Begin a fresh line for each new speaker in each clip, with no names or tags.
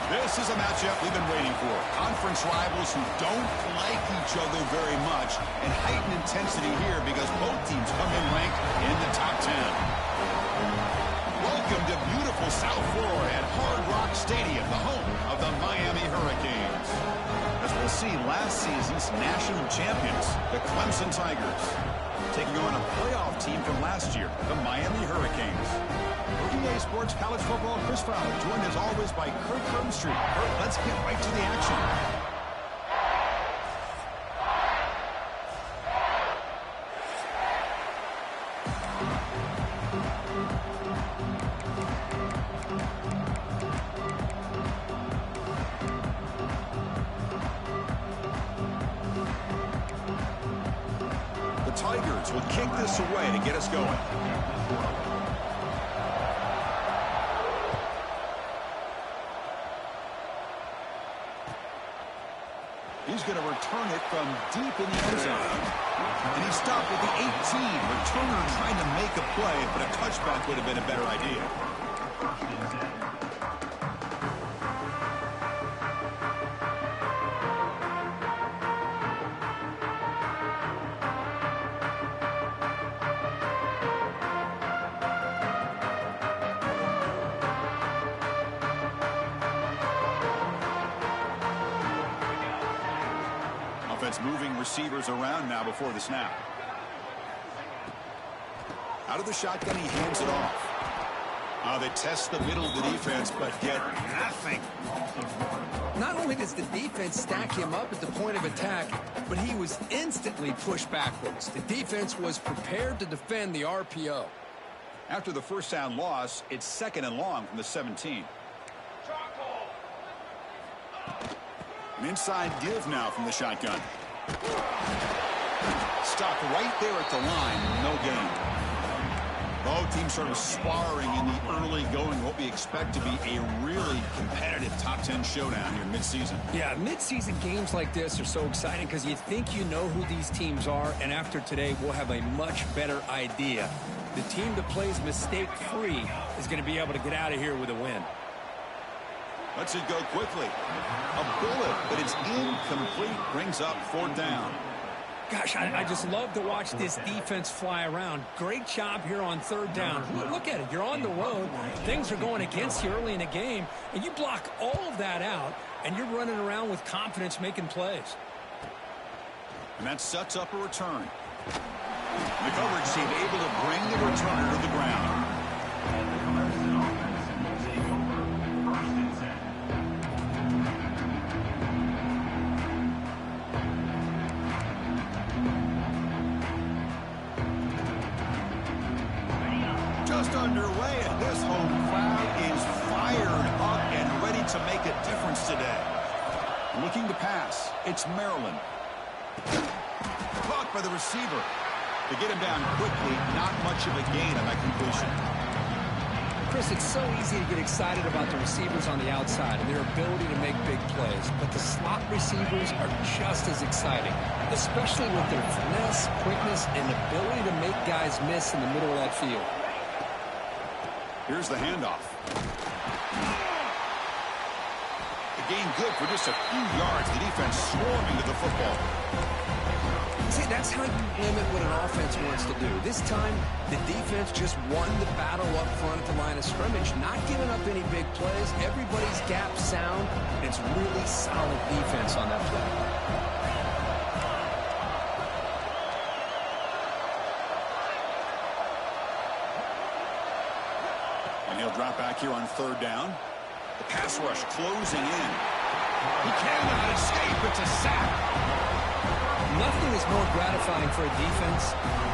This is a matchup we've been waiting for. Conference rivals who don't like each other very much, and heightened intensity here because both teams come in ranked in the top 10. Welcome to beautiful South Florida at Hard Rock Stadium, the home of the Miami Hurricanes. As we'll see, last season's national champions, the Clemson Tigers, taking on a playoff team from last year, the Miami Hurricanes. EA Sports College Football, Chris Fowler, joined as always by Kurt Crumstreet. Kurt, let's get right to the action. The Tigers will kick this away to get us going. He's going to return it from deep in the end zone. And he stopped at the 18. Returner trying to make a play, but a touchback would have been a better idea. Offense moving receivers around now before the snap. Out of the shotgun, he hands it off. They test the middle of the defense, but get nothing.
Not only does the defense stack him up at the point of attack, but he was instantly pushed backwards. The defense was prepared to defend the RPO.
After the first down loss, it's 2nd and long from the 17. An inside give now from the shotgun. Stopped right there at the line. No gain. Both teams sort of sparring in the early going, what we expect to be a really competitive top 10 showdown here mid-season.
Yeah, mid-season games like this are so exciting because you think you know who these teams are, and after today we'll have a much better idea. The team that plays mistake-free is going to be able to get out of here with a win.
Lets it go quickly. A bullet, but it's incomplete. Brings up 4th down.
Gosh, I just love to watch this defense fly around. Great job here on 3rd down. Look at it. You're on the road. Things are going against you early in the game, and you block all of that out, and you're running around with confidence making plays.
And that sets up a return. The coverage team able to bring the returner to the ground. Just underway, and this home crowd is fired up and ready to make a difference today. Looking to pass, it's Maryland. Caught by the receiver. To get him down quickly, not much of a gain on that completion.
Chris, it's so easy to get excited about the receivers on the outside and their ability to make big plays, but the slot receivers are just as exciting, especially with their finesse, quickness, and ability to make guys miss in the middle of that field.
Here's the handoff. The gain good for just a few yards. The defense swarming to the football.
See, that's how you limit what an offense wants to do. This time, the defense just won the battle up front at the line of scrimmage, not giving up any big plays. Everybody's gap sound. It's really solid defense on that play.
He'll drop back here on 3rd down. The pass rush closing in. He cannot escape. It's a sack.
Nothing is more gratifying for a defense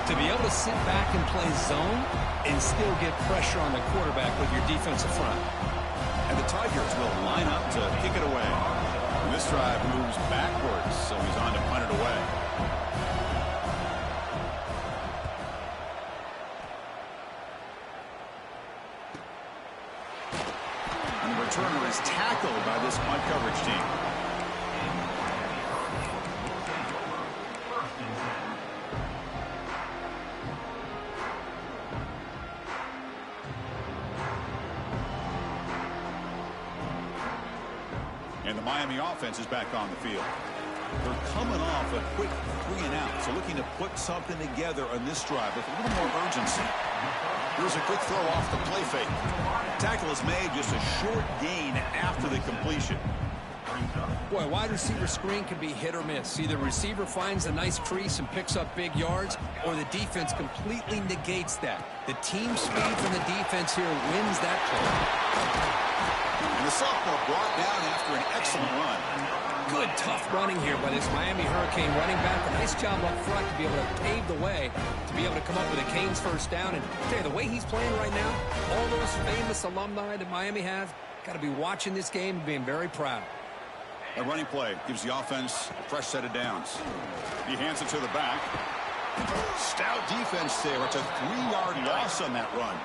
to be able to sit back and play zone and still get pressure on the quarterback with your defensive front.
And the Tigers will line up to kick it away. And this drive moves backwards, so he's on to punt it away. Returner is tackled by this punt coverage team. the Miami offense is back on the field. They're coming off a quick 3-and-out, so looking to put something together on this drive with a little more urgency. Here's a quick throw off the play fake. Tackle is made, just a short gain after the completion.
Boy, wide receiver screen can be hit or miss. Either the receiver finds a nice crease and picks up big yards, or the defense completely negates that. The team speed from the defense here wins that play.
And the sophomore brought down after an excellent run.
Good, tough running here by this Miami Hurricane running back. A nice job up front to be able to pave the way, to be able to come up with a Canes first down. And I tell you, the way he's playing right now, all those famous alumni that Miami have, got to be watching this game and being very proud.
A running play gives the offense a fresh set of downs. He hands it to the back. Stout defense there. It's a 3-yard loss on that run.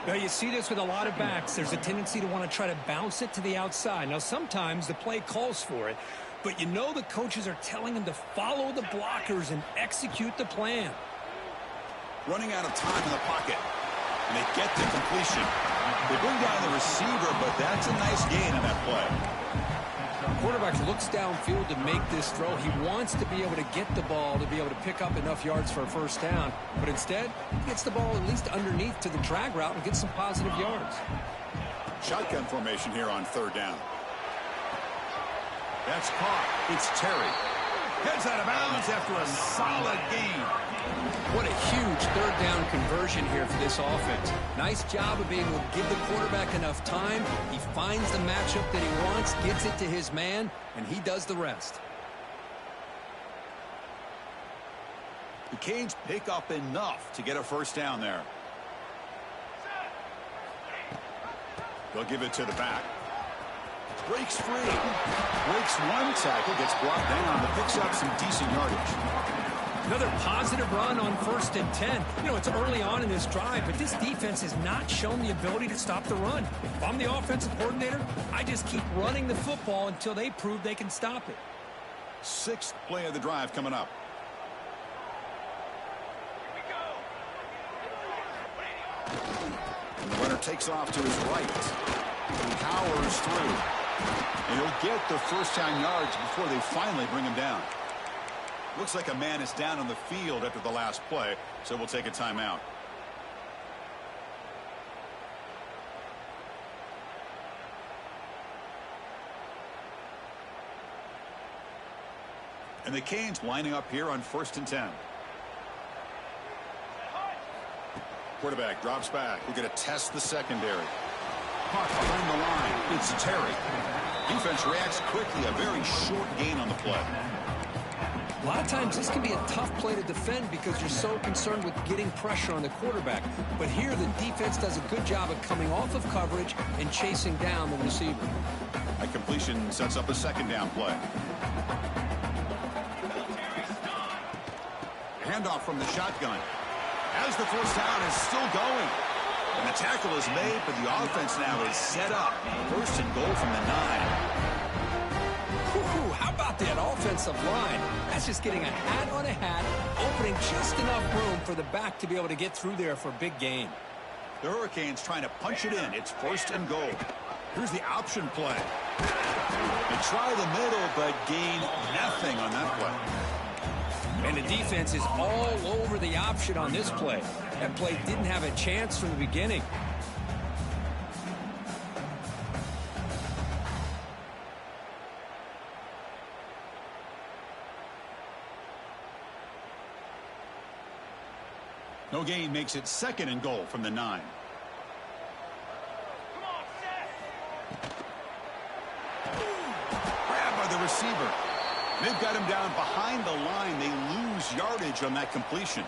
Now, you see this with a lot of backs. There's a tendency to want to try to bounce it to the outside. Now, sometimes the play calls for it, but you know the coaches are telling them to follow the blockers and execute the plan.
Running out of time in the pocket, and they get the completion. They bring down the receiver, but that's a nice gain on that play.
Quarterback looks downfield to make this throw. He wants to be able to get the ball to be able to pick up enough yards for a first down. But instead, he gets the ball at least underneath to the drag route and gets some positive yards.
Shotgun formation here on 3rd down. That's caught. It's Terry. Heads out of bounds after a solid gain.
What a huge 3rd down conversion here for this offense. Nice job of being able to give the quarterback enough time. He finds the matchup that he wants, gets it to his man, and he does the rest.
The Canes pick up enough to get a first down there. They'll give it to the back. Breaks free. Breaks one tackle, gets brought down, but picks up some decent yardage.
Another positive run on 1st and 10. You know, it's early on in this drive, but this defense has not shown the ability to stop the run. If I'm the offensive coordinator, I just keep running the football until they prove they can stop it.
6th play of the drive coming up. And the runner takes off to his right. He powers through. And he'll get the first down yards before they finally bring him down. Looks like a man is down on the field after the last play, so we'll take a timeout. And the Canes lining up here on 1st and 10. Quarterback drops back. We're going to test the secondary. Caught behind the line. It's Terry. Defense reacts quickly. A very short gain on the play.
A lot of times this can be a tough play to defend because you're so concerned with getting pressure on the quarterback. But here the defense does a good job of coming off of coverage and chasing down the receiver.
A completion sets up a 2nd down play. Handoff from the shotgun. As the first down is still going. And the tackle is made, but the offense now is set up. 1st and goal from the 9.
How about that offensive line? That's just getting a hat on a hat, opening just enough room for the back to be able to get through there for a big gain.
The Hurricanes trying to punch it in. It's 1st and goal. Here's the option play. They try the middle, but gain nothing on that play.
And the defense is all over the option on this play. That play didn't have a chance from the beginning.
No gain makes it 2nd and goal from the 9. Grabbed by the receiver. They've got him down behind the line. They lose yardage on that completion.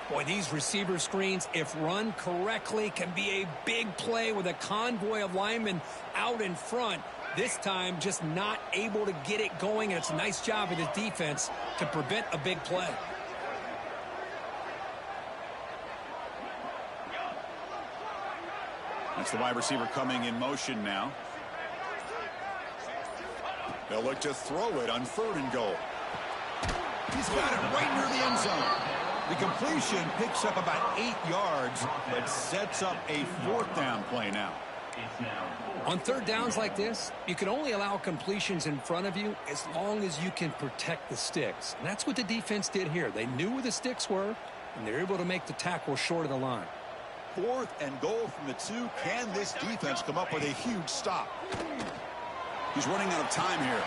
Boy, these receiver screens, if run correctly, can be a big play with a convoy of linemen out in front. This time, just not able to get it going, and it's a nice job of the defense to prevent a big play.
That's the wide receiver coming in motion now. They'll look to throw it on 3rd and goal. He's got it right near the end zone. The completion picks up about 8 yards, but sets up a 4th down play now.
On third downs like this, you can only allow completions in front of you as long as you can protect the sticks. And that's what the defense did here. They knew where the sticks were, and they're able to make the tackle short of the line.
4th and goal from the 2. Can this defense come up with a huge stop? He's running out of time here.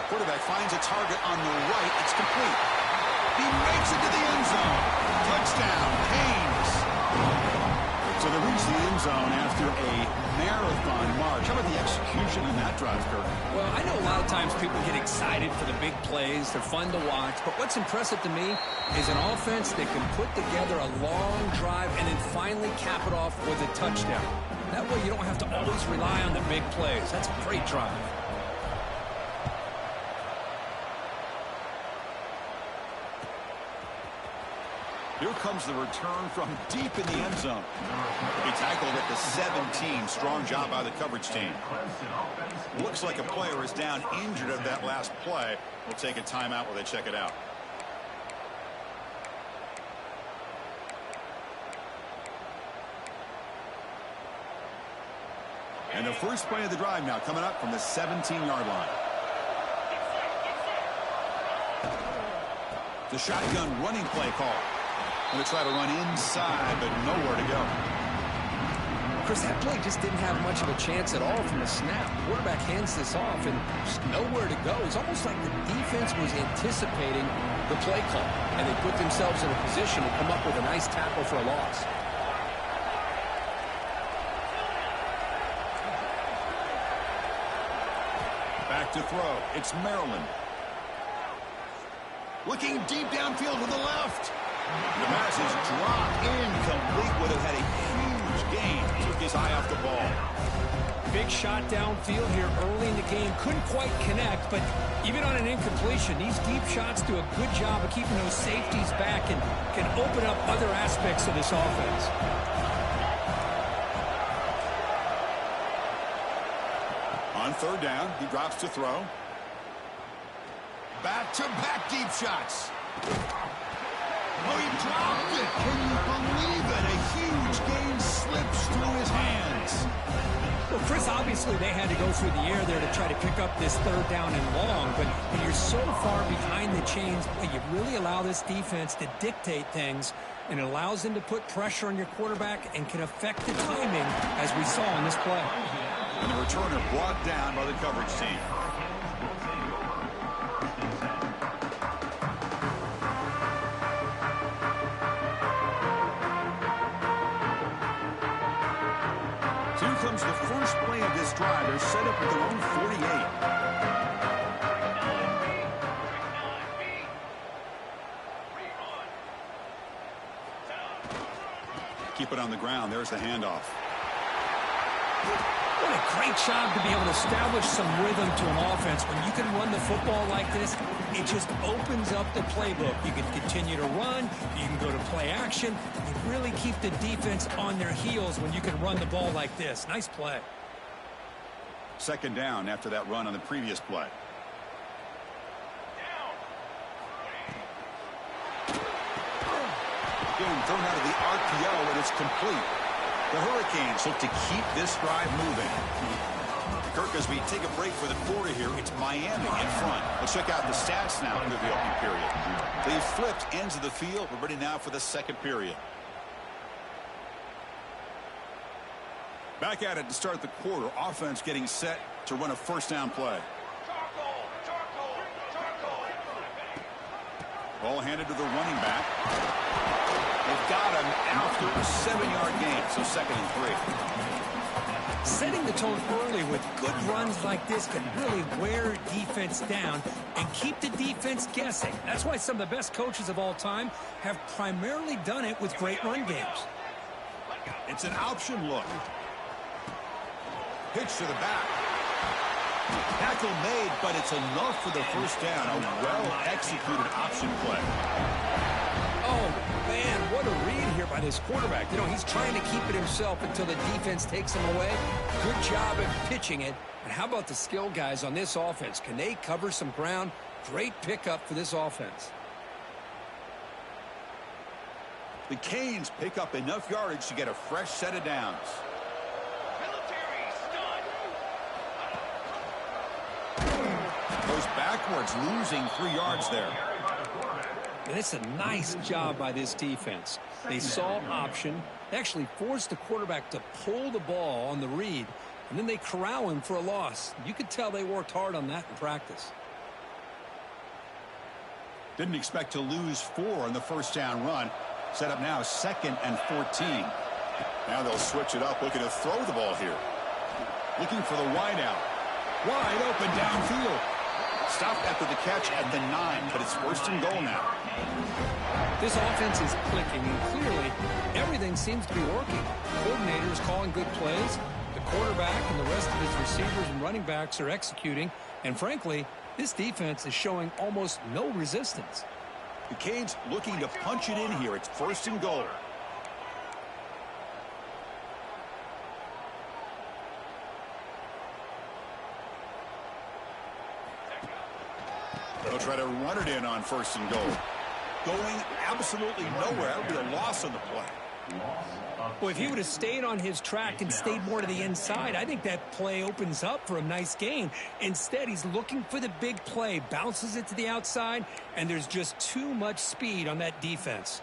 Quarterback finds a target on the right. It's complete. He makes it to the end zone. Touchdown, Canes. So they reach the end zone after a marathon march. How about the execution in that drive, Kirk?
Well, I know a lot of times people get excited for the big plays. They're fun to watch. But what's impressive to me is an offense that can put together a long drive and then finally cap it off with a touchdown. That way you don't have to always rely on the big plays. That's a great drive.
Here comes the return from deep in the end zone. He tackled at the 17. Strong job by the coverage team. Looks like a player is down injured at that last play. We'll take a timeout while they check it out. And the first play of the drive now coming up from the 17-yard line. The shotgun running play call. Going to try to run inside, but nowhere to go.
Chris, that play just didn't have much of a chance at all from the snap. The quarterback hands this off, and just nowhere to go. It's almost like the defense was anticipating the play call, and they put themselves in a position to come up with a nice tackle for a loss.
Back to throw. It's Maryland. Looking deep downfield to the left. The pass is dropped incomplete. Would have had a huge gain. Took his eye off the ball.
Big shot downfield here early in the game. Couldn't quite connect, but even on an incompletion, these deep shots do a good job of keeping those safeties back and can open up other aspects of this offense.
On third down, he drops to throw. Back-to-back deep shots. Oh, he dropped it. Can you believe it? A huge gain slips through his hands.
Well, Chris, obviously they had to go through the air there to try to pick up this third down and long, but when you're so far behind the chains, well, you really allow this defense to dictate things, and it allows them to put pressure on your quarterback and can affect the timing, as we saw in this play.
And the returner brought down by the coverage team. Here comes the first play of this drive. They're set up at their own 48. Keep it on the ground. There's the handoff.
What a great job to be able to establish some rhythm to an offense. When you can run the football like this, it just opens up the playbook. You can continue to run. You can go to play action. You really keep the defense on their heels when you can run the ball like this. Nice play.
Second down after that run on the previous play. Again, thrown out of the RPO, and it's complete. The Hurricanes look to keep this drive moving. Kirk, as we take a break for the quarter here, it's Miami in front. Let's check out the stats now under the opening period. They've flipped ends of the field. We're ready now for the second period. Back at it to start the quarter. Offense getting set to run a first down play. Ball handed to the running back. They've got him after a 7-yard gain, so 2nd and 3.
Setting the tone early with good runs like this can really wear defense down and keep the defense guessing. That's why some of the best coaches of all time have primarily done it with great run games.
It's an option look. Pitch to the back. Tackle made, but it's enough for the first down. A well-executed option play.
Oh, man, what a read here by this quarterback. You know, he's trying to keep it himself until the defense takes him away. Good job at pitching it. And how about the skill guys on this offense? Can they cover some ground? Great pickup for this offense.
The Canes pick up enough yardage to get a fresh set of downs. goes backwards, losing 3 yards there.
And it's a nice job by this defense. They saw option, actually forced the quarterback to pull the ball on the read, and then they corral him for a loss. You could tell they worked hard on that in practice.
Didn't expect to lose 4 in the first down run. Set up now 2nd and 14. Now they'll switch it up, looking to throw the ball here. Looking for the wide out. Wide open downfield. Stopped after the catch at the 9, but it's 1st and goal now.
This offense is clicking, and clearly everything seems to be working. Coordinators calling good plays. The quarterback and the rest of his receivers and running backs are executing. And frankly, this defense is showing almost no resistance.
The Canes looking to punch it in here. It's 1st and goal. They'll try to run it in on 1st and goal. Going absolutely nowhere. That would be a loss on the play.
Well, if he would have stayed on his track and stayed more to the inside, I think that play opens up for a nice gain. Instead, he's looking for the big play, bounces it to the outside, and there's just too much speed on that defense.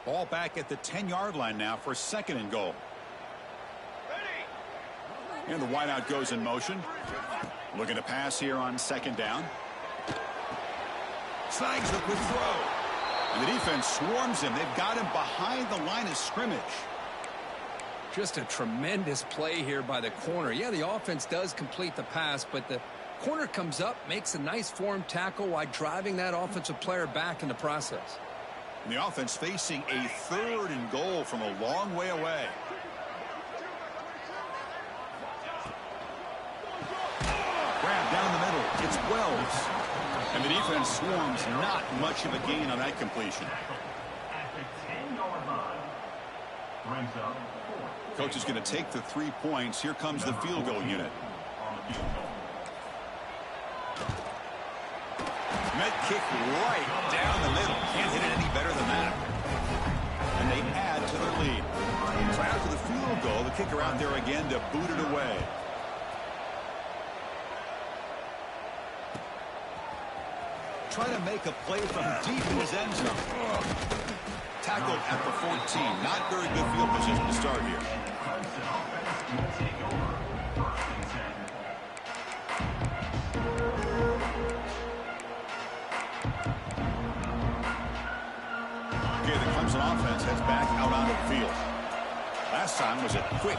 Ball back at the 10-yard line now for 2nd and goal. And the wideout goes in motion. Looking to pass here on 2nd down. Snags the quick throw. And the defense swarms him. They've got him behind the line of scrimmage.
Just a tremendous play here by the corner. Yeah, the offense does complete the pass, but the corner comes up, makes a nice form tackle while driving that offensive player back in the process.
And the offense facing a 3rd and goal from a long way away. Grab down the middle. It's Wells. And the defense swarms. Not much of a gain on that completion. Coach is going to take the 3 points. Here comes the field goal unit. Met kick right down the middle. Can't hit it any better than that. And they add to their lead. So after the field goal, the kicker out there again to boot it away. Trying to make a play from deep in his end zone. Tackled at the 14. Not very good field position to start here. Okay, the Clemson offense heads back out onto the field. Last time was a quick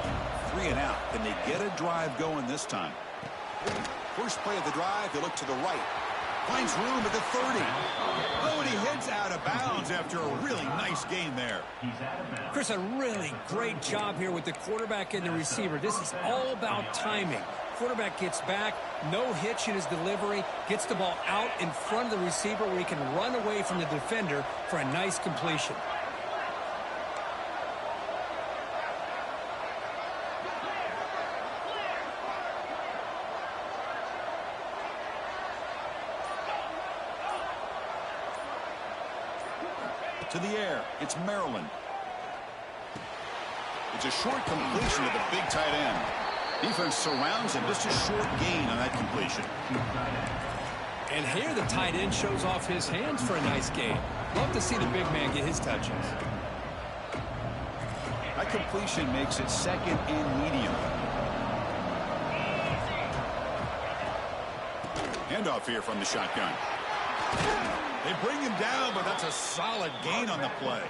3 and out. Can they get a drive going this time? First play of the drive, they look to the right. Finds room at the 30. Oh, and he heads out of bounds after a really nice gain there.
Chris, a really great job here with the quarterback and the receiver. This is all about timing. Quarterback gets back, no hitch in his delivery, gets the ball out in front of the receiver where he can run away from the defender for a nice completion.
To the air, it's Maryland. It's a short completion to the big tight end. Defense surrounds him. Just a short gain on that completion.
And here the tight end shows off his hands for a nice gain. Love to see the big man get his touches.
That completion makes it 2nd and medium. Handoff here from the shotgun. They bring him down, but that's a solid gain on the play.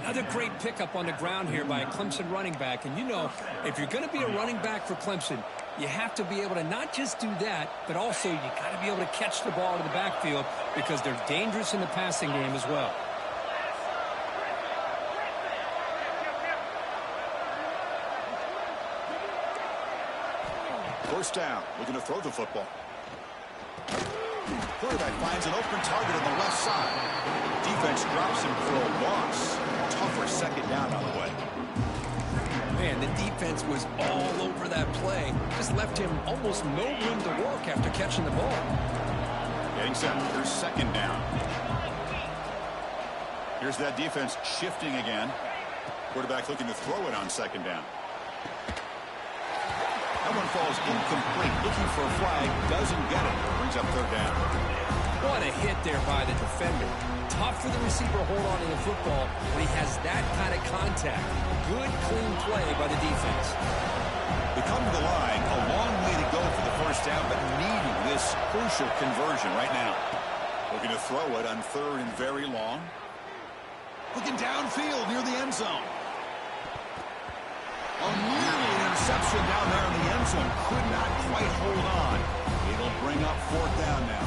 Another great pickup on the ground here by a Clemson running back. And you know, if you're going to be a running back for Clemson, you have to be able to not just do that, but also you got to be able to catch the ball in the backfield because they're dangerous in the passing game as well.
First down, looking to throw the football. Quarterback finds an open target on the left side. Defense drops him for a loss. Tougher 2nd down on the way.
Man, the defense was all over that play. Just left him almost no room to work after catching the ball.
Getting set. Here's 2nd down. Here's that defense shifting again. Quarterback looking to throw it on second down. That one falls incomplete. Looking for a flag. Doesn't get it. Brings up third down.
What a hit there by the defender. Tough for the receiver to hold on to the football when he has that kind of contact. Good, clean play by the defense.
They come to the line. A long way to go for the first down, but needing this crucial conversion right now. Looking to throw it on third and very long. Looking downfield near the end zone. Oh, nearly an interception down there in the end zone. Could not quite hold on. It'll bring up fourth down now.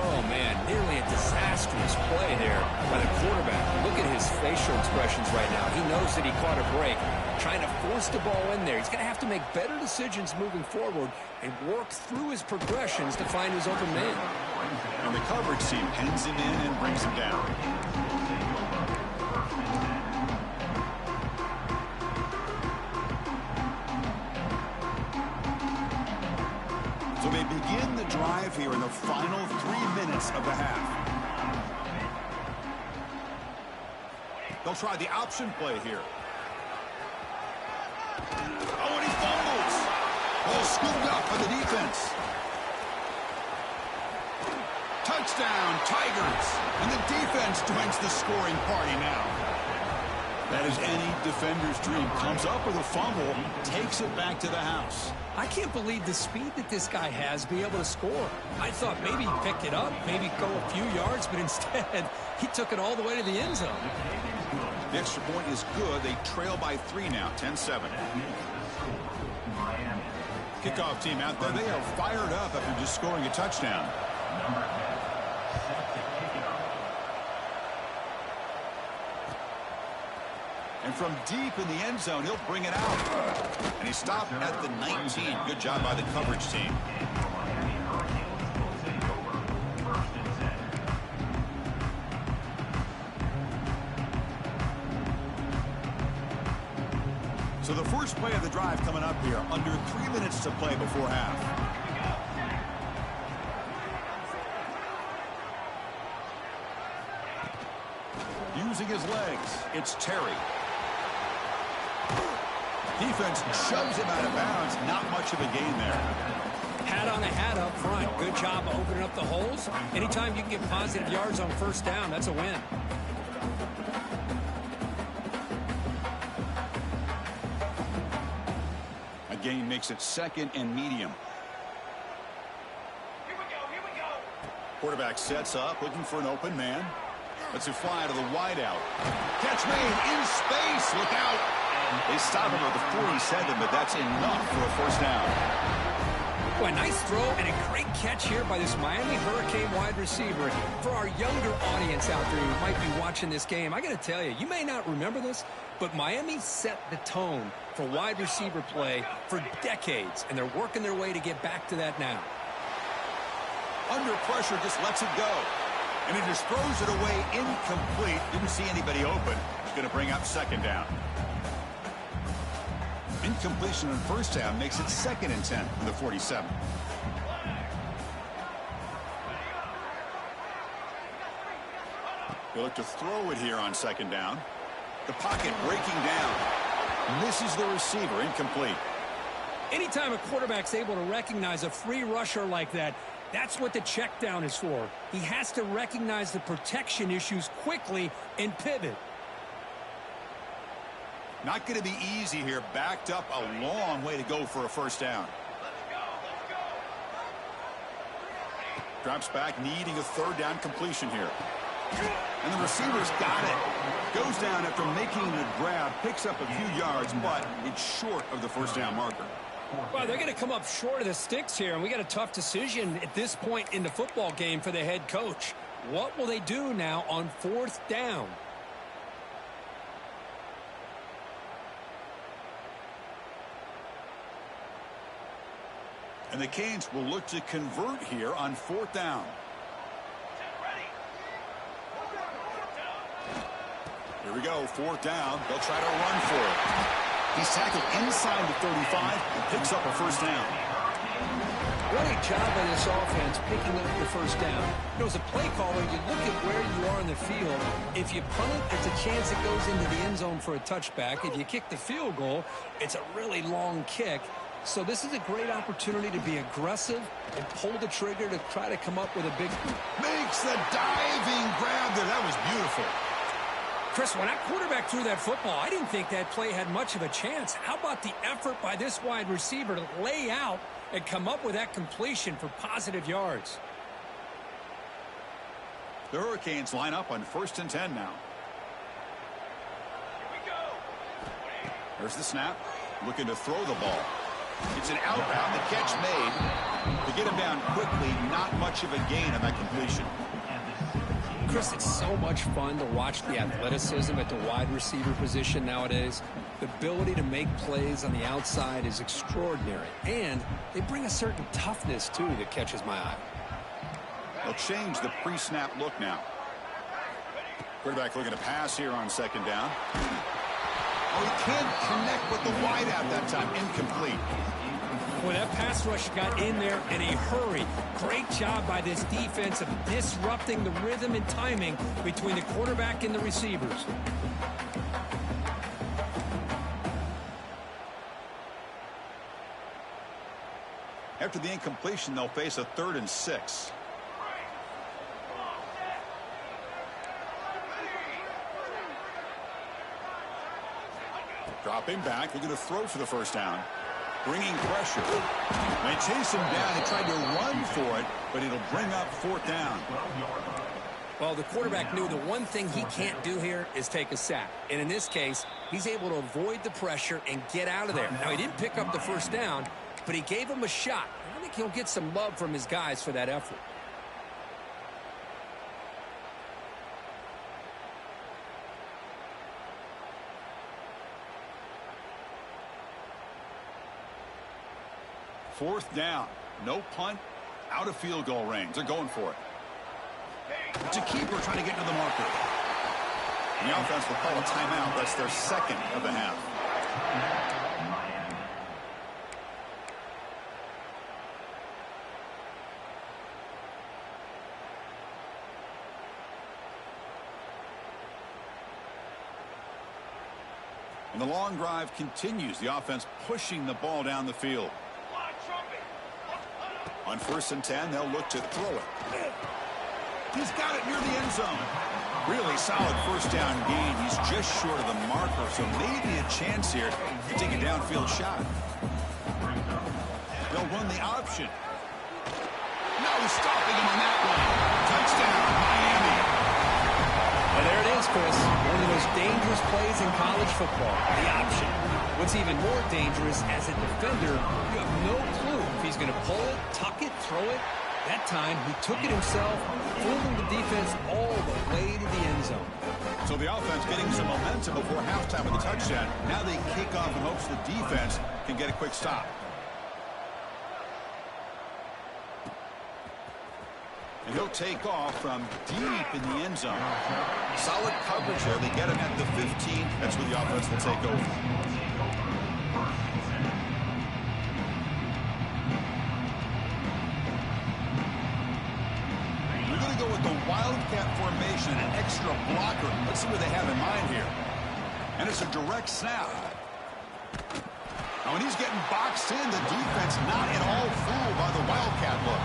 Oh, man, nearly a disastrous play there by the quarterback. Look at his facial expressions right now. He knows that he caught a break, trying to force the ball in there. He's going to have to make better decisions moving forward and work through his progressions to find his open man.
And the coverage team pins him in and brings him down. So they begin the drive here in the final 3 minutes of the half. They'll try the option play here. Oh, and he fumbles. Ball scooped up by the defense. Touchdown, Tigers. And the defense joins the scoring party now. That is any defender's dream. Comes up with a fumble, takes it back to the house.
I can't believe the speed that this guy has to be able to score. I thought maybe he picked it up, maybe go a few yards, but instead he took it all the way to the end zone.
The extra point is good. They trail by 3 now, 10-7. Kickoff team out there. They are fired up after just scoring a touchdown. And from deep in the end zone, he'll bring it out. And he stopped at the 19. Good job by the coverage team. So the first play of the drive coming up here. Under 3 minutes to play before half. Using his legs, it's Terry. Defense shoves him out of bounds. Not much of a gain there.
Hat on a hat up front. Good job opening up the holes. Anytime you can get positive yards on first down, that's a win.
A gain makes it second and medium.
Here we go.
Quarterback sets up, looking for an open man. Lets it fly to the wideout. Catch made in space. Look out. They stop him at the 47, but that's enough for a first down.
Boy, nice throw and a great catch here by this Miami Hurricane wide receiver. For our younger audience out there who might be watching this game, I got to tell you, you may not remember this, but Miami set the tone for wide receiver play for decades, and they're working their way to get back to that now.
Under pressure, just lets it go. And he just throws it away incomplete. Didn't see anybody open. He's going to bring up second down. Incompletion on first down makes it 2nd and 10 for the 47. He'll look to throw it here on second down. The pocket breaking down. Misses the receiver. Incomplete.
Anytime a quarterback's able to recognize a free rusher like that, that's what the check down is for. He has to recognize the protection issues quickly and pivot.
Not going to be easy here. Backed up a long way to go for a first down. Drops back, needing a third down completion here. And the receiver's got it. Goes down after making the grab, picks up a few yards, but it's short of the first down marker.
Well, they're going to come up short of the sticks here, and we got a tough decision at this point in the football game for the head coach. What will they do now on fourth down?
And the Canes will look to convert here on fourth down. Here we go, fourth down. They'll try to run for it. He's tackled inside the 35 and picks up a first down.
Great job by this offense picking up the first down. You know, as a play caller, you look at where you are in the field. If you punt it, it's a chance it goes into the end zone for a touchback. If you kick the field goal, it's a really long kick. So this is a great opportunity to be aggressive and pull the trigger to try to come up with a big...
Makes the diving grab there. That was beautiful.
Chris, when that quarterback threw that football, I didn't think that play had much of a chance. How about the effort by this wide receiver to lay out and come up with that completion for positive yards?
The Hurricanes line up on 1st and 10 now.
Here we go.
There's the snap. Looking to throw the ball. It's an out route. The catch made. To get him down quickly, not much of a gain on that completion.
Chris, it's so much fun to watch the athleticism at the wide receiver position nowadays. The ability to make plays on the outside is extraordinary. And they bring a certain toughness, too, that catches my eye.
They'll change the pre-snap look now. Quarterback looking to pass here on 2nd down. Oh, he can't connect with the wideout that time. Incomplete.
Well, that pass rush got in there in a hurry. Great job by this defense of disrupting the rhythm and timing between the quarterback and the receivers.
After the incompletion, they'll face a 3rd and 6. Dropping back, looking to throw for the first down. Bringing pressure. They chase him down. He tried to run for it, but it'll bring up 4th down.
Well, the quarterback knew the one thing he can't do here is take a sack. And in this case, he's able to avoid the pressure and get out of there. Now, he didn't pick up the first down, but he gave him a shot. I think he'll get some love from his guys for that effort.
Fourth down. No punt. Out of field goal range. They're going for it. It's a keeper trying to get to the marker. And the offense will call a timeout. That's their 2nd of the half. And the long drive continues. The offense pushing the ball down the field. On 1st and 10, they'll look to throw it. He's got it near the end zone. Really solid first down gain. He's just short of the marker, so maybe a chance here to take a downfield shot. They'll run the option. No stopping him on that one. Touchdown, Miami.
And there it is, Chris. One of the most dangerous plays in college football, the option. What's even more dangerous, as a defender, you have no clue if he's going to pull it, tuck it, throw it. That time, he took it himself, fooling the defense all the way to the end zone.
So the offense getting some momentum before halftime with the touchdown. Now they kick off in hopes the defense can get a quick stop. And he'll take off from deep in the end zone. Solid coverage there. They get him at the 15. That's where the offense will take over. With the wildcat formation, an extra blocker. Let's see what they have in mind here. And it's a direct snap. Now when he's getting boxed in, the defense not at all fooled by the wildcat look.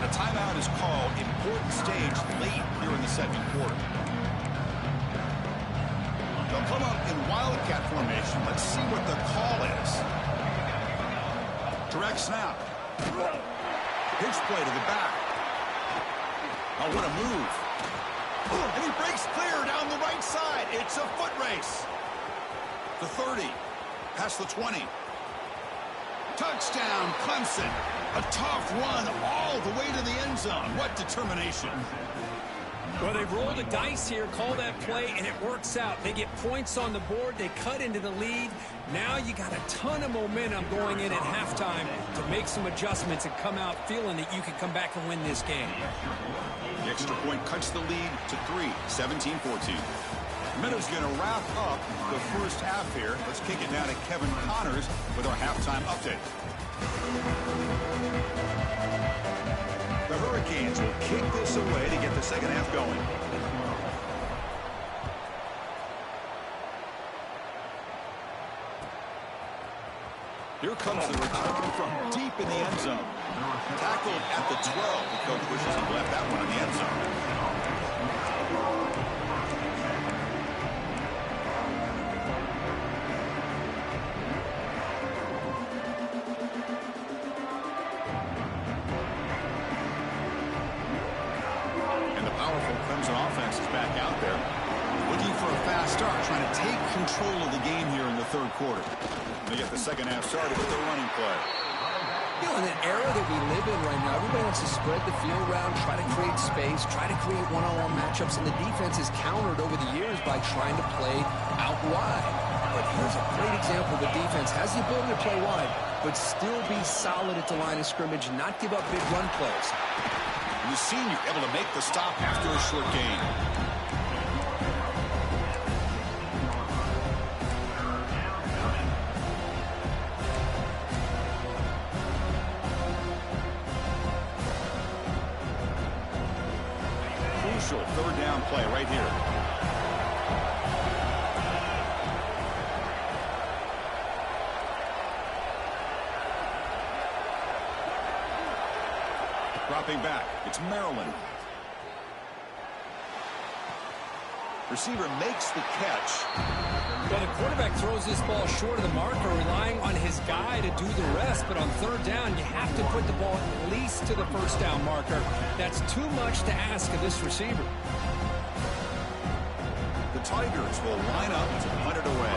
The timeout is called. Important stage late here in the 2nd quarter. They'll come up in wildcat formation. Let's see what the call is. Direct snap. Pitch play to the back. Oh, what a move. And he breaks clear down the right side. It's a foot race. The 30. Past the 20. Touchdown, Clemson. A tough run all the way to the end zone. What determination.
Well, they roll the dice here, call that play, and it works out. They get points on the board. They cut into the lead. Now you got a ton of momentum going in at halftime to make some adjustments and come out feeling that you can come back and win this game.
The extra point cuts the lead to 3, 17-14. Meadows going to wrap up the first half here. Let's kick it down to Kevin Connors with our halftime update. The Hurricanes will kick this away to get the second half going. Here comes the return from deep in the end zone. Tackled at the 12. The coach wishes he left that one in the end zone. And the powerful Clemson offense is back out there. Looking for a fast start, trying to take control of the game here in the third quarter. They get the second half started with their running play.
You know, in the era that we live in right now, everybody wants to spread the field around, try to create space, try to create one-on-one matchups, and the defense is countered over the years by trying to play out wide. But here's a great example. The defense has the ability to play wide, but still be solid at the line of scrimmage and not give up big run plays.
And the senior able to make the stop after a short gain. Third down play right here. Dropping back, it's Maryland. Receiver makes the catch.
Well, the quarterback throws this ball short of the marker, relying on his guy to do the rest. But on third down, you have to put the ball at least to the first down marker. That's too much to ask of this receiver.
The Tigers will line up to punt it away.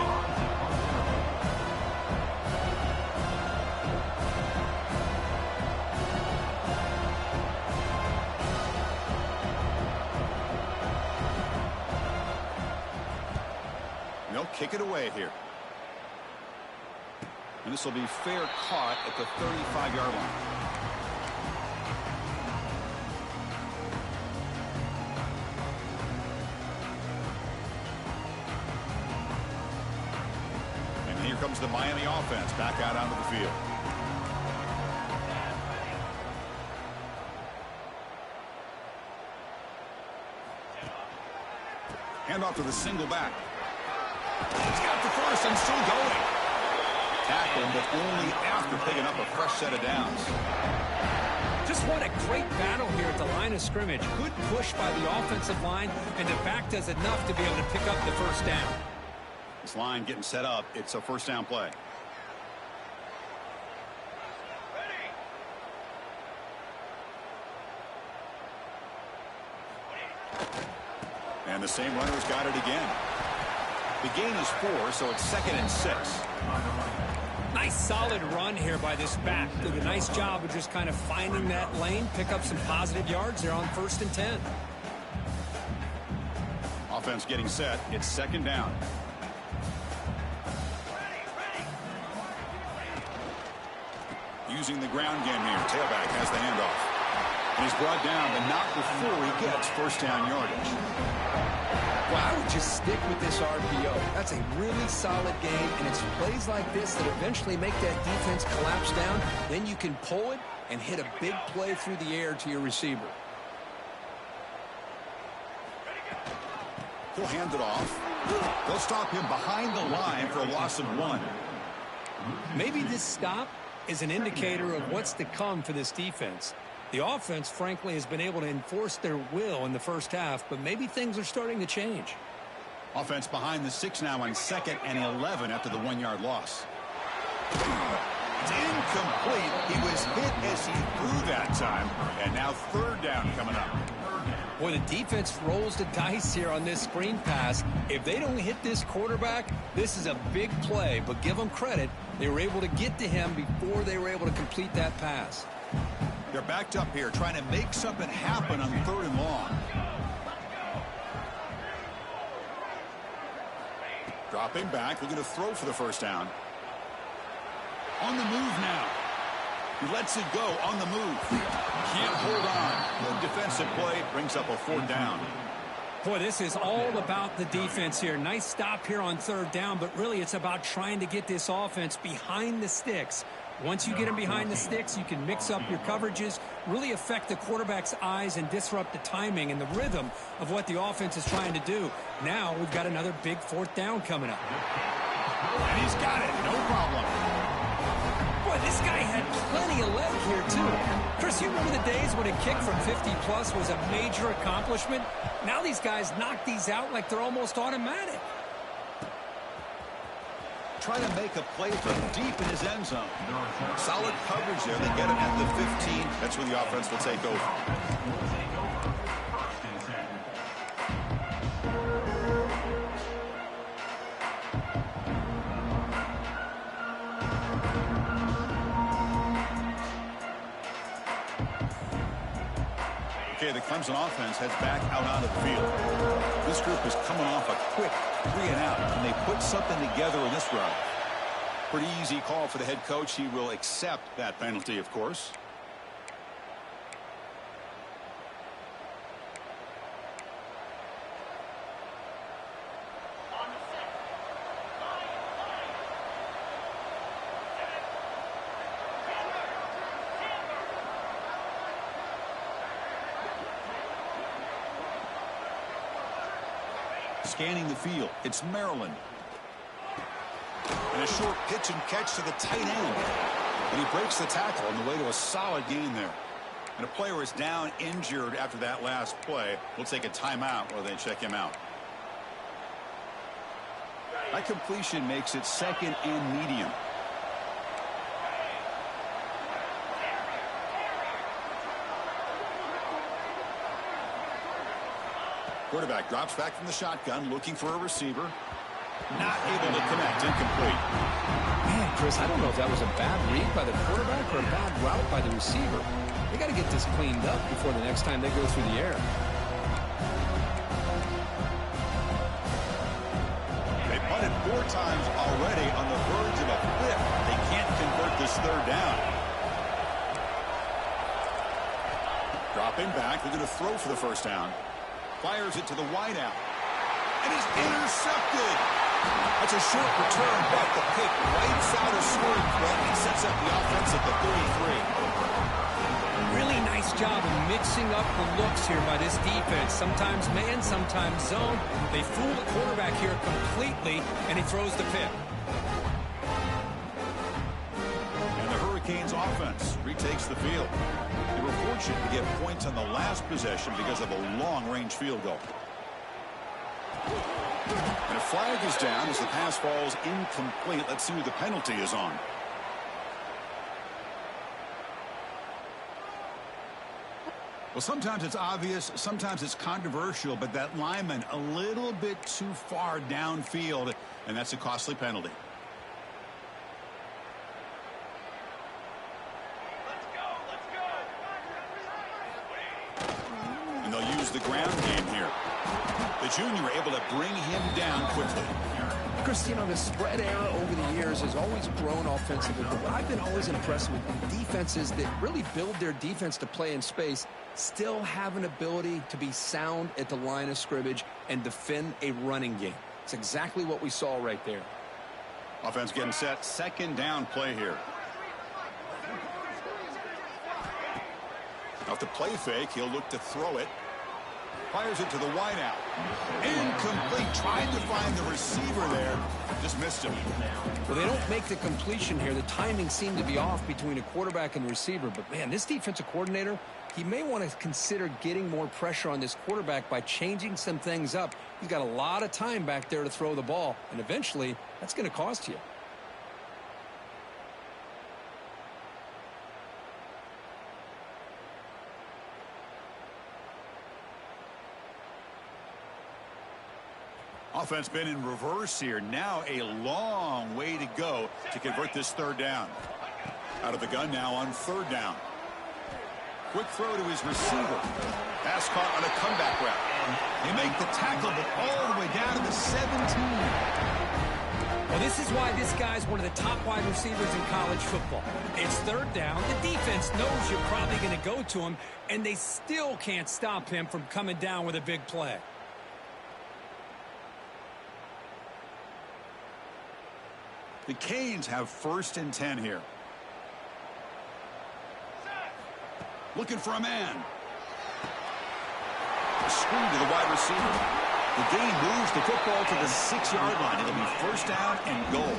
They'll kick it away here. And this will be fair caught at the 35-yard line. And here comes the Miami offense back out onto the field. Hand off to the single back. He's got the first and still going. Tackle, but only after picking up a fresh set of downs.
Just what a great battle here at the line of scrimmage. Good push by the offensive line, and the back does enough to be able to pick up the first down.
This line getting set up. It's a first down play. And the same runner's got it again. The gain is 4, so it's 2nd and 6.
Nice solid run here by this back. Did a nice job of just kind of finding that lane, pick up some positive yards there on 1st and 10.
Offense getting set. It's 2nd down. Using the ground game here. Tailback has the handoff. And he's brought down, but not before he gets first down yardage.
Well, I would just stick with this RPO. That's a really solid game, and it's plays like this that eventually make that defense collapse down. Then you can pull it and hit a big play through the air to your receiver.
He'll hand it off. They'll stop him behind the line for a loss of 1.
Maybe this stop is an indicator of what's to come for this defense. The offense, frankly, has been able to enforce their will in the first half, but maybe things are starting to change.
Offense behind the 6 now on 2nd and 11 after the 1-yard loss. It's incomplete. He was hit as he threw that time, and now 3rd down coming up.
Boy, the defense rolls the dice here on this screen pass. If they don't hit this quarterback, this is a big play, but give them credit. They were able to get to him before they were able to complete that pass.
They're backed up here trying to make something happen on 3rd and long. Dropping back, looking to throw for the first down. On the move now. He lets it go on the move. Can't hold on. The defensive play brings up a 4th down.
Boy, this is all about the defense here. Nice stop here on 3rd down, but really it's about trying to get this offense behind the sticks Once you get him behind the sticks, you can mix up your coverages, really affect the quarterback's eyes and disrupt the timing and the rhythm of what the offense is trying to do. Now we've got another big fourth down coming up.
And he's got it, no problem.
Boy, this guy had plenty of leg here, too. Chris, you remember the days when a kick from 50-plus was a major accomplishment? Now these guys knock these out like they're almost automatic.
Trying to make a play from deep in his end zone. Solid coverage there. They get him at the 15. That's where the offense will take over. Okay, the Clemson offense heads back out onto the field. This group is coming off a quick 3-and-out, and they put something together in this round. Pretty easy call for the head coach. He will accept that penalty, of course. Scanning the field, it's Maryland. And a short pitch and catch to the tight end. And he breaks the tackle on the way to a solid gain there. And a player is down injured after that last play. We'll take a timeout while they check him out. That completion makes it second and medium. Quarterback drops back from the shotgun, looking for a receiver. Not able to connect, incomplete.
Man, Chris, I don't know if that was a bad read by the quarterback or a bad route by the receiver. They got to get this cleaned up before the next time they go through the air.
They punted 4 times already on the verge of a fifth. They can't convert this third down. Dropping back, they're going to throw for the first down. Fires it to the wideout. And he's intercepted. That's a short return, but the pick wipes out a scoring threat and sets up the offense at the 33.
Really nice job of mixing up the looks here by this defense. Sometimes man, sometimes zone. They fool the quarterback here completely, and he throws the pick.
And the Hurricanes offense retakes the field. They were fortunate to get points on the last possession because of a long-range field goal. And a flag is down as the pass falls incomplete. Let's see who the penalty is on. Well, sometimes it's obvious, sometimes it's controversial, but that lineman a little bit too far downfield, and that's a costly penalty. And they'll use the ground game here. The junior able to bring him down quickly.
Chris, you know, the spread era over the years has always grown offensively, but what I've been always impressed with defenses that really build their defense to play in space still have an ability to be sound at the line of scrimmage and defend a running game. It's exactly what we saw right there.
Offense getting set, second down play here. Off the play fake, he'll look to throw it. Fires it to the wideout. Incomplete. Tried to find the receiver there. Just missed him.
Well, they don't make the completion here. The timing seemed to be off between a quarterback and receiver. But, man, this defensive coordinator, he may want to consider getting more pressure on this quarterback by changing some things up. He's got a lot of time back there to throw the ball. And eventually, that's going to cost you.
Offense been in reverse here. Now a long way to go to convert this third down. Out of the gun now on third down. Quick throw to his receiver. Pass caught on a comeback route. They make the tackle, but all the way down to the 17.
Well, this is why this guy's one of the top wide receivers in college football. It's third down. The defense knows you're probably going to go to him, and they still can't stop him from coming down with a big play.
The Canes have 1st and 10 here. Looking for a man. Screen to the wide receiver. The gain moves the football to the 6-yard line. It'll be first down and goal.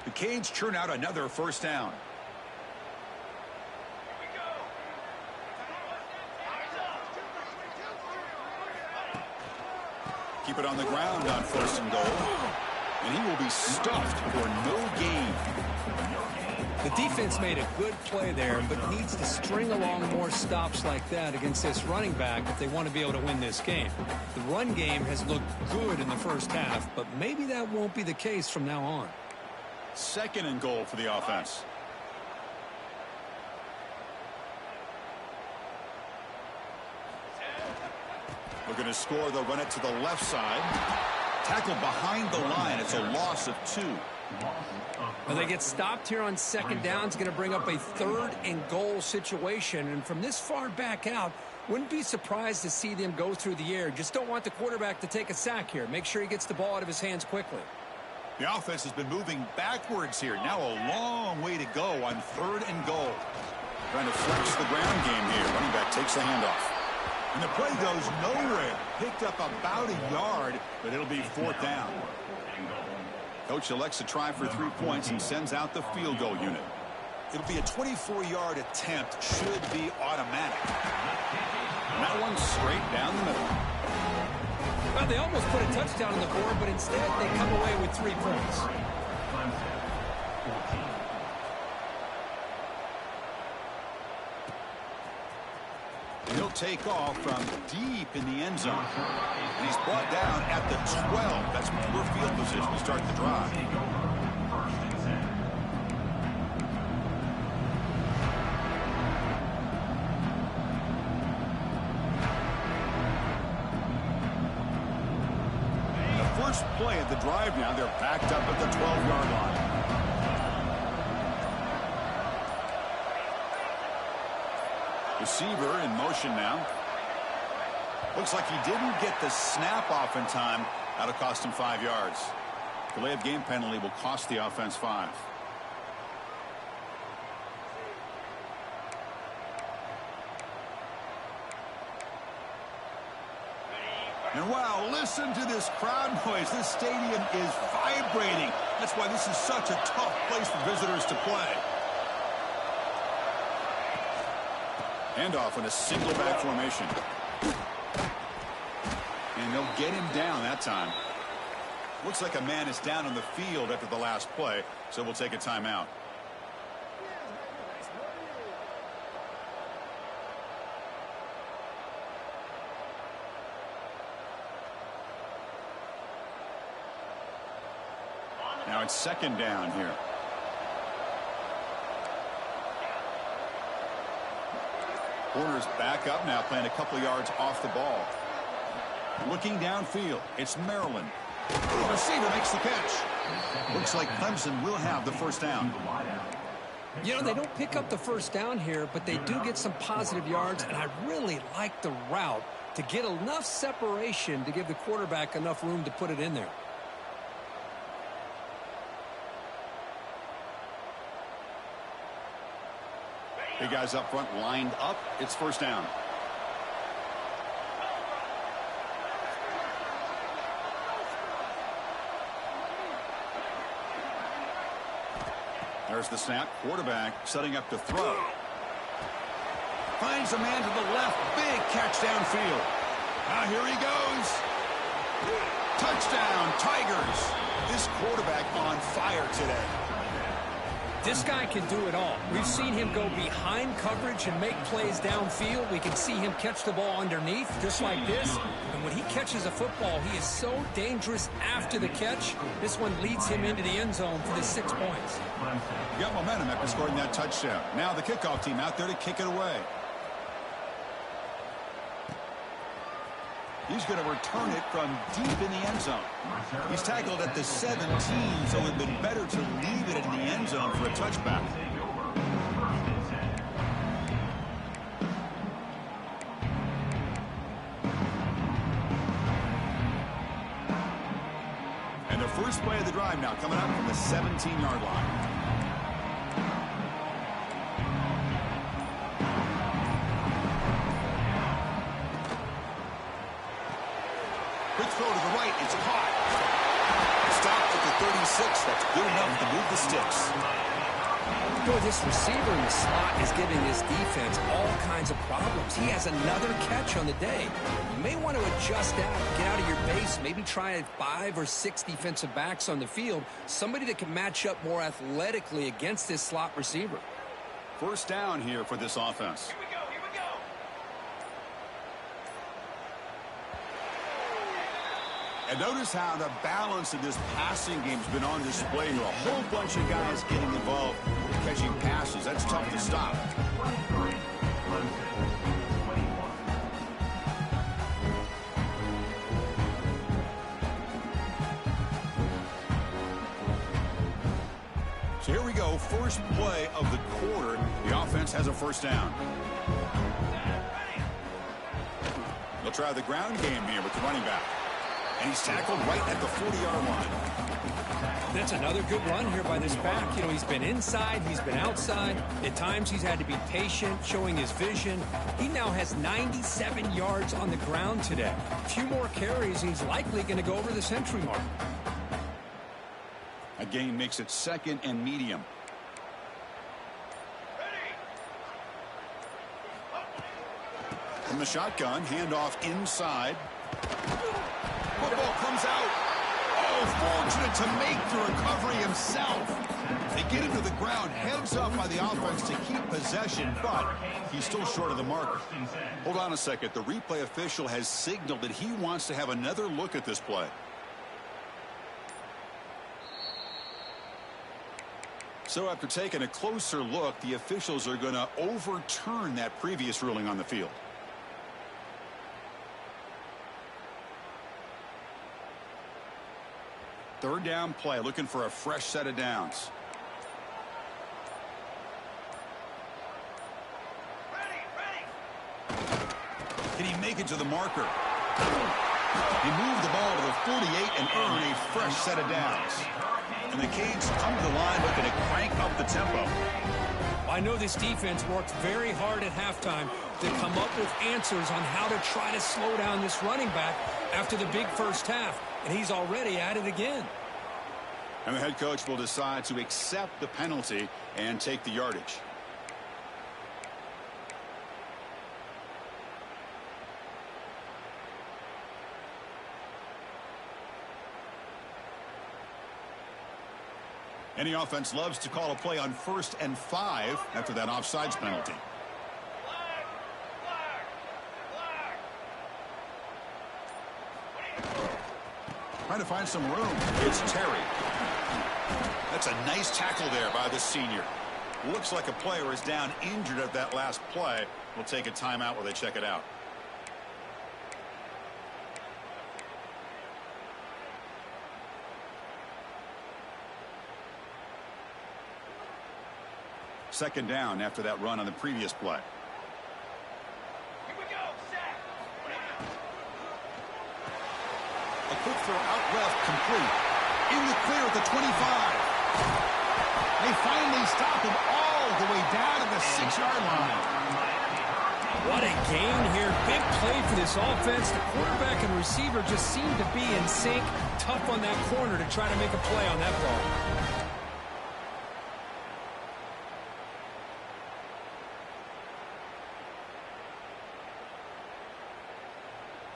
The Canes churn out another first down. Keep it on the ground on first and goal. And he will be stuffed for no gain.
The defense made a good play there, but needs to string along more stops like that against this running back if they want to be able to win this game. The run game has looked good in the first half, but maybe that won't be the case from now on.
Second and goal for the offense. Looking to score, they'll run it to the left side. Tackled behind the line. It's a loss of 2.
Well, they get stopped here on second down. It's going to bring up a third and goal situation. And from this far back out, wouldn't be surprised to see them go through the air. Just don't want the quarterback to take a sack here. Make sure he gets the ball out of his hands quickly.
The offense has been moving backwards here. Now a long way to go on third and goal. Trying to flex the ground game here. Running back takes the handoff. And the play goes nowhere. Picked up about a yard, but it'll be fourth down. Coach elects to try for 3 points and sends out the field goal unit. It'll be a 24-yard attempt. Should be automatic. And that one straight down the middle.
Well, they almost put a touchdown on the board, but instead they come away with 3 points.
He'll take off from deep in the end zone. And he's brought down at the 12. That's poor field position to start the drive. The first play of the drive now, they're backed up at the 12-yard line. Receiver in motion now. Looks like he didn't get the snap off in time. That'll cost him 5 yards. Delay of game penalty will cost the offense 5. And wow, listen to this crowd noise. This stadium is vibrating. That's why this is such a tough place for visitors to play. Handoff in a single back formation. And they'll get him down that time. Looks like a man is down on the field after the last play, so we'll take a timeout. Now it's second down here. Corner's back up now, playing a couple yards off the ball. Looking downfield, it's Maryland. The receiver makes the catch. Looks like Clemson will have the first down.
You know, they don't pick up the first down here, but they do get some positive yards, and I really like the route to get enough separation to give the quarterback enough room to put it in there.
Big guys up front lined up. It's first down. There's the snap. Quarterback setting up to throw. Finds a man to the left. Big catch downfield. Now here he goes. Touchdown, Tigers. This quarterback on fire today.
This guy can do it all. We've seen him go behind coverage and make plays downfield. We can see him catch the ball underneath, just like this. And when he catches a football, he is so dangerous after the catch. This one leads him into the end zone for the 6 points.
You got momentum after scoring that touchdown. Now the kickoff team out there to kick it away. He's going to return it from deep in the end zone. He's tackled at the 17, so it would have been better to leave it in the end zone for a touchback. First play of the drive now coming up from the 17-yard line. Quick throw to the right. It's caught. Stopped at the 36. That's good enough to move the sticks.
Boy, this receiver in the slot is giving this defense all kinds of problems. He has another catch on the day. You may want to adjust out, get out of your base, maybe try 5 or 6 defensive backs on the field, somebody that can match up more athletically against this slot receiver.
First down here for this offense.
Here we go, here we go.
And notice how the balance of this passing game has been on display here. A whole bunch of guys getting involved catching passes. That's tough to stop. So here we go. First play of the quarter. The offense has a first down. They'll try the ground game here with the running back. And he's tackled right at the 40-yard line.
That's another good run here by this back. You know, he's been inside, he's been outside. At times he's had to be patient, showing his vision. He now has 97 yards on the ground today. A few more carries, he's likely going to go over the century mark.
A gain makes it second and medium. From the shotgun, handoff inside. Football comes out. Oh, fortunate to make the recovery himself. They get him to the ground, heads up by the offense to keep possession, but he's still short of the marker. Hold on a second. The replay official has signaled that he wants to have another look at this play. So after taking a closer look, the officials are going to overturn that previous ruling on the field. Third down play, looking for a fresh set of downs. Can he make it to the marker? He moved the ball to the 48 and earned a fresh set of downs. And the Canes come to the line looking to crank up the tempo.
I know this defense worked very hard at halftime to come up with answers on how to try to slow down this running back after the big first half, and he's already at it again.
And the head coach will decide to accept the penalty and take the yardage. Any offense loves to call a play on 1st and 5 after that offsides penalty. Trying to find some room. It's Terry. That's a nice tackle there by the senior. Looks like a player is down injured at that last play. We'll take a timeout while they check it out. Second down after that run on the previous play.
Here we go, set.
A quick throw out left, complete. In the clear at the 25. They finally stop him all the way down to the 6-yard line.
What a gain here. Big play for this offense. The quarterback and receiver just seem to be in sync. Tough on that corner to try to make a play on that ball.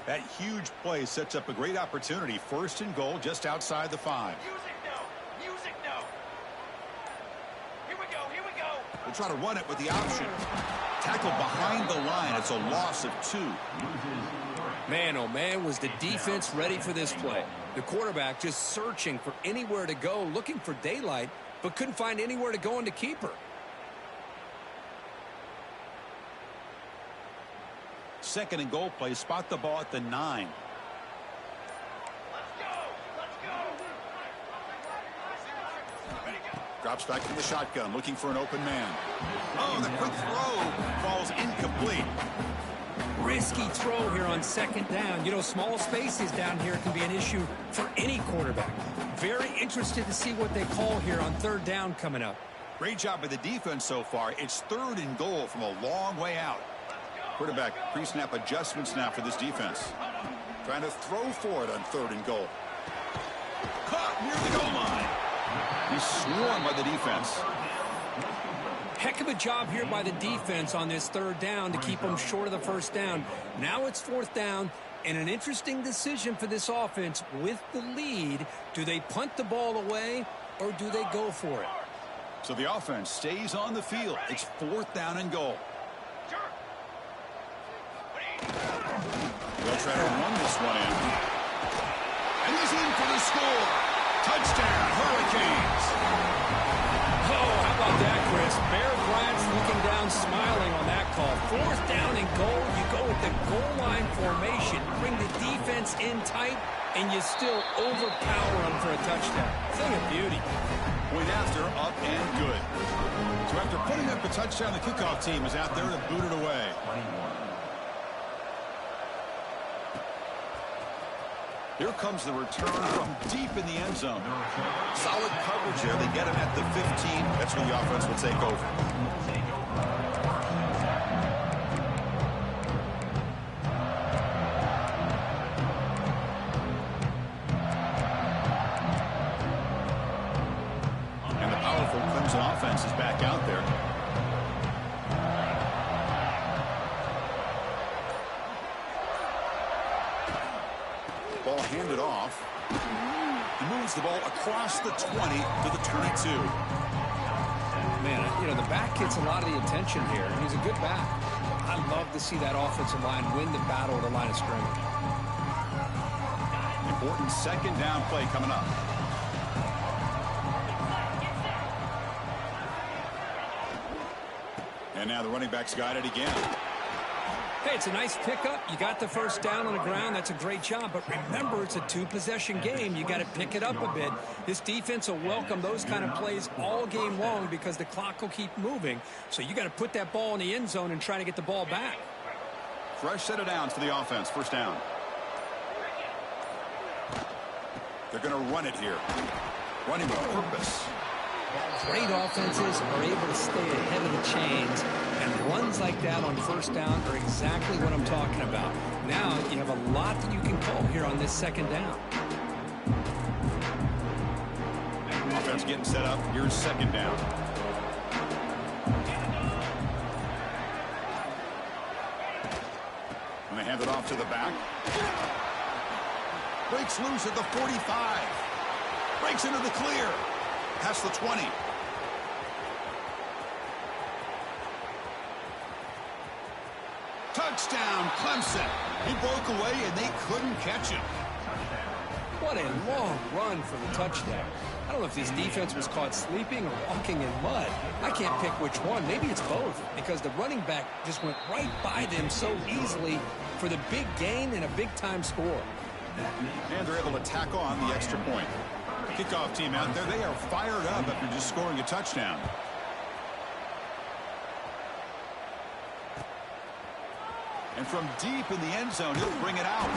That huge play sets up a great opportunity. 1st and goal just outside the 5.
Music no. Music no. Here we go, here we go.
We'll try to run it with the option. Tackled behind the line. It's a loss of 2.
Man, oh man, was the defense ready for this play. The quarterback just searching for anywhere to go, looking for daylight, but couldn't find anywhere to go into keeper.
Second and goal play. Spot the ball at the 9.
Let's go. Let's go.
Drops back to the shotgun, looking for an open man. Oh, the quick throw falls incomplete.
Risky throw here on second down. You know, small spaces down here can be an issue for any quarterback. Very interested to see what they call here on third down coming up.
Great job by the defense so far. It's 3rd and goal from a long way out. Quarterback pre-snap adjustments now for this defense. Trying to throw for it on 3rd and goal. Caught near the goal line. He's swarmed by the defense.
Heck of a job here by the defense on this 3rd down to keep them short of the 1st down. Now it's 4th down, and an interesting decision for this offense with the lead. Do they punt the ball away, or do they go for it?
So the offense stays on the field. It's 4th down and goal. They'll try to run this one in. And he's in for the score. Touchdown, Hurricanes.
Oh, how about that, Chris? Bear Bryant's looking down, smiling on that call. 4th down and goal. You go with the goal line formation, bring the defense in tight, and you still overpower them for a touchdown. Thing of beauty.
Point after, up and good. So after putting up a touchdown, the kickoff team is out there to boot it away. Here comes the return from deep in the end zone. Solid coverage there. They get him at the 15. That's where the offense will take over. And the powerful Clemson offense is back out there. Ball handed off. He moves the ball across the 20 to the 22.
Man, you know, the back gets a lot of the attention here, and he's a good back. I love to see that offensive line win the battle at the line of scrimmage.
Important 2nd down play coming up. And now the running back's got it again.
Hey, it's a nice pickup. You got the 1st down on the ground. That's a great job. But remember, it's a 2-possession game. You got to pick it up a bit. This defense will welcome those kind of plays all game long because the clock will keep moving. So you got to put that ball in the end zone and try to get the ball back.
Fresh set of downs for the offense. 1st down. They're going to run it here. Running with purpose.
Great offenses are able to stay ahead of the chains, and runs like that on 1st down are exactly what I'm talking about. Now you have a lot that you can call here on this 2nd down.
Offense getting set up. Here's 2nd down. And they hand it off to the back. Breaks loose at the 45. Breaks into the clear. Past the 20. Touchdown, Clemson. He broke away, and they couldn't catch him.
What a long run for the touchdown. I don't know if this defense was caught sleeping or walking in mud. I can't pick which one. Maybe it's both, because the running back just went right by them so easily for the big gain and a big-time score.
And they're able to tack on the extra point. Kickoff team out there, they are fired up after just scoring a touchdown. And from deep in the end zone, he'll bring it out.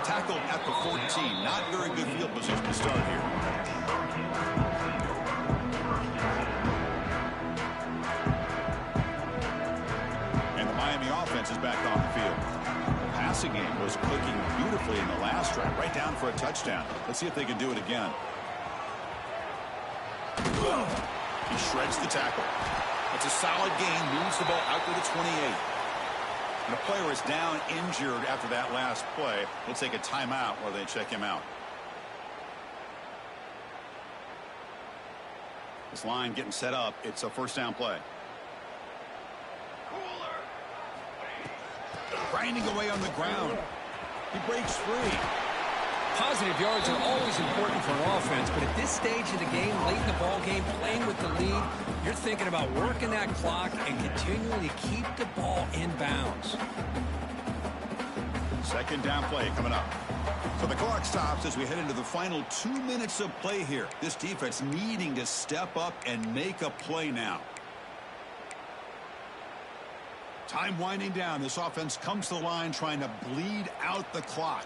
Tackled at the 14. Not very good field position to start here. And the Miami offense is back on the field. The passing game was clicking beautifully in the last drive, right down for a touchdown. Let's see if they can do it again. He shreds the tackle. It's a solid gain, moves the ball out to the 28. And a player is down injured after that last play. We'll take a timeout while they check him out. This line getting set up. It's a 1st down play. Grinding away on the ground. He breaks free.
Positive yards are always important for an offense, but at this stage of the game, late in the ball game, playing with the lead, you're thinking about working that clock and continuing to keep the ball in bounds.
2nd down play coming up. So the clock stops as we head into the final 2 minutes of play here. This defense needing to step up and make a play now. Time winding down. This offense comes to the line trying to bleed out the clock.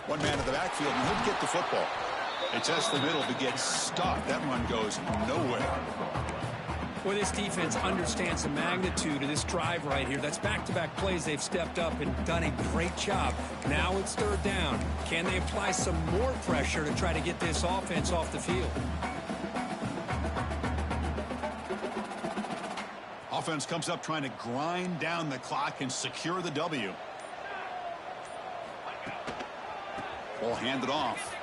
One man in the backfield, and he'll get the football. They test the middle to get stuck. That one goes nowhere.
Well, this defense understands the magnitude of this drive right here. That's back-to-back plays. They've stepped up and done a great job. Now it's third down. Can they apply some more pressure to try to get this offense off the field?
Offense comes up trying to grind down the clock and secure the W. Ball handed off.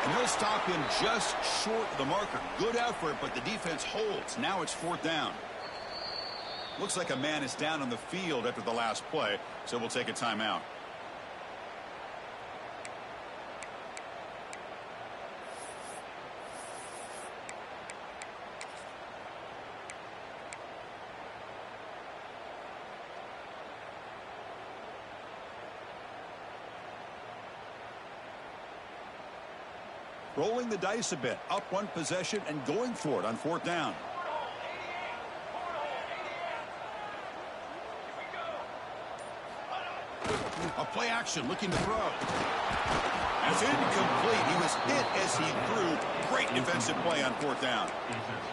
And they'll stop him just short of the marker. Good effort, but the defense holds. Now it's fourth down. Looks like a man is down on the field after the last play, so we'll take a timeout. Rolling the dice a bit, up one possession and going for it on fourth down. A play action looking to throw. That's incomplete. He was hit as he threw. Great defensive play on fourth down.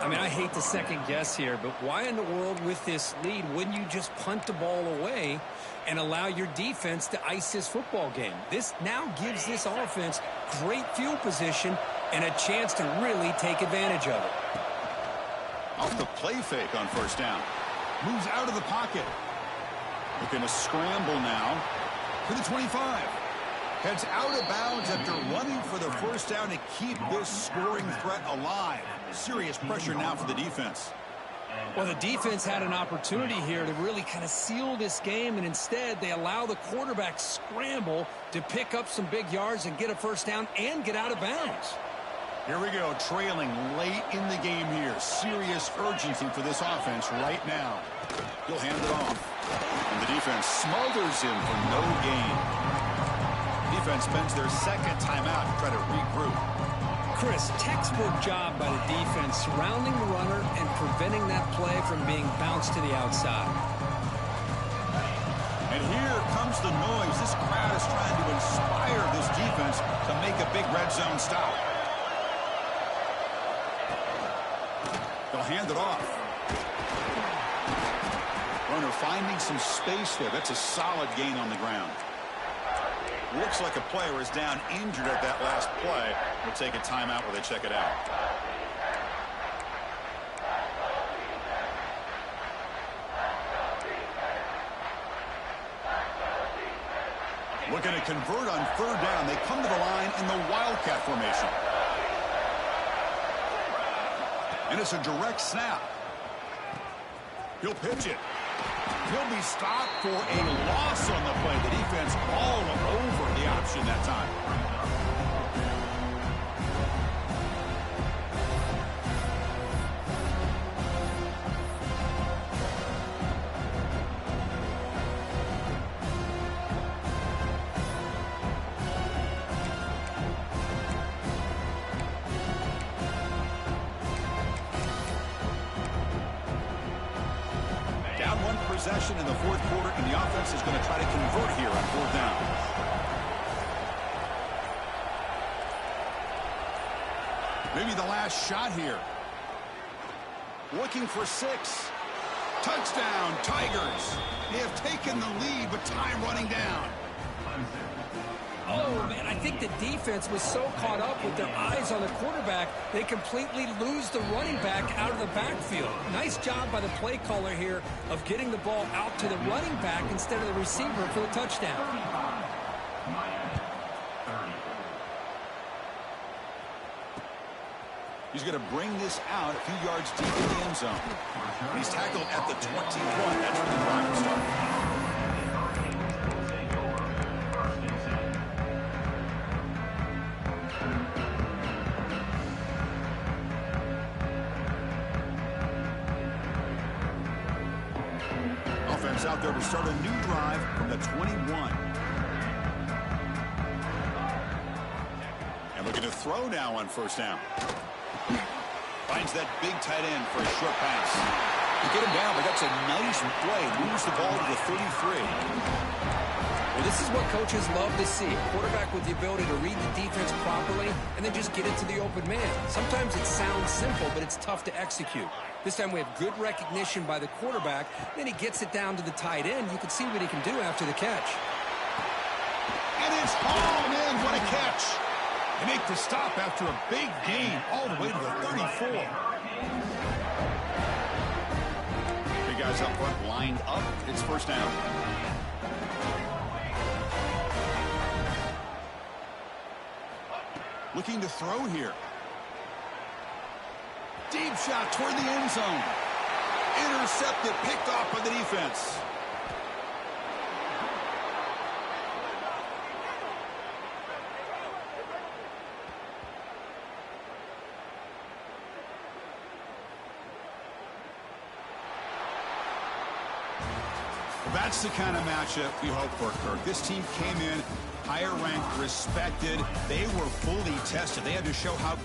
I mean, I hate to second guess here, but why in the world with this lead wouldn't you just punt the ball away and allow your defense to ice this football game? This now gives this offense great field position and a chance to really take advantage of it.
Off the play fake on first down. Moves out of the pocket. Looking to scramble now to the 25. Heads out of bounds after running for the first down to keep this scoring threat alive. Serious pressure now for the defense.
Well, the defense had an opportunity here to really kind of seal this game, and instead they allow the quarterback scramble to pick up some big yards and get a first down and get out of bounds.
Here we go, trailing late in the game here. Serious urgency for this offense right now. He'll hand it off. And the defense smothers him for no gain. Defense spends their second timeout to try to regroup.
Chris, textbook job by the defense surrounding the runner and preventing that play from being bounced to the outside.
And here comes the noise. This crowd is trying to inspire this defense to make a big red zone stop. They'll hand it off. Runner finding some space there. That's a solid gain on the ground. Looks like a player is down injured at that last play. We'll take a timeout while they check it out. Looking to convert on third down. They come to the line in the Wildcat formation. And it's a direct snap. He'll pitch it. He'll be stopped for a loss on the play. The defense all over the option that time. Possession in the fourth quarter, and the offense is going to try to convert here on fourth down. Maybe the last shot here. Looking for 6. Touchdown, Tigers. They have taken the lead, but time running down.
Oh, man, I think the defense was so caught up with their eyes on the quarterback, they completely lose the running back out of the backfield. Nice job by the play caller here of getting the ball out to the running back instead of the receiver for the touchdown.
He's going to bring this out a few yards deep in the end zone. He's tackled at the 21. That's where the drive will start. Out there to start a new drive from the 21. And looking to throw now on first down. Finds that big tight end for a short pass.
You get him down, but that's a nice play. Moves the ball to the 33. Well, this is what coaches love to see. A quarterback with the ability to read the defense properly and then just get it to the open man. Sometimes it sounds simple, but it's tough to execute. This time we have good recognition by the quarterback. Then he gets it down to the tight end. You can see what he can do after the catch.
And it's hauled in. What a catch. They make the stop after a big gain all the way to the 34. Big guys up front lined up. It's first down. Looking to throw here. Deep shot toward the end zone. Intercepted, picked off by the defense. That's the kind of matchup we hope for, Kirk. This team came in higher ranked, respected. They were fully tested. They had to show how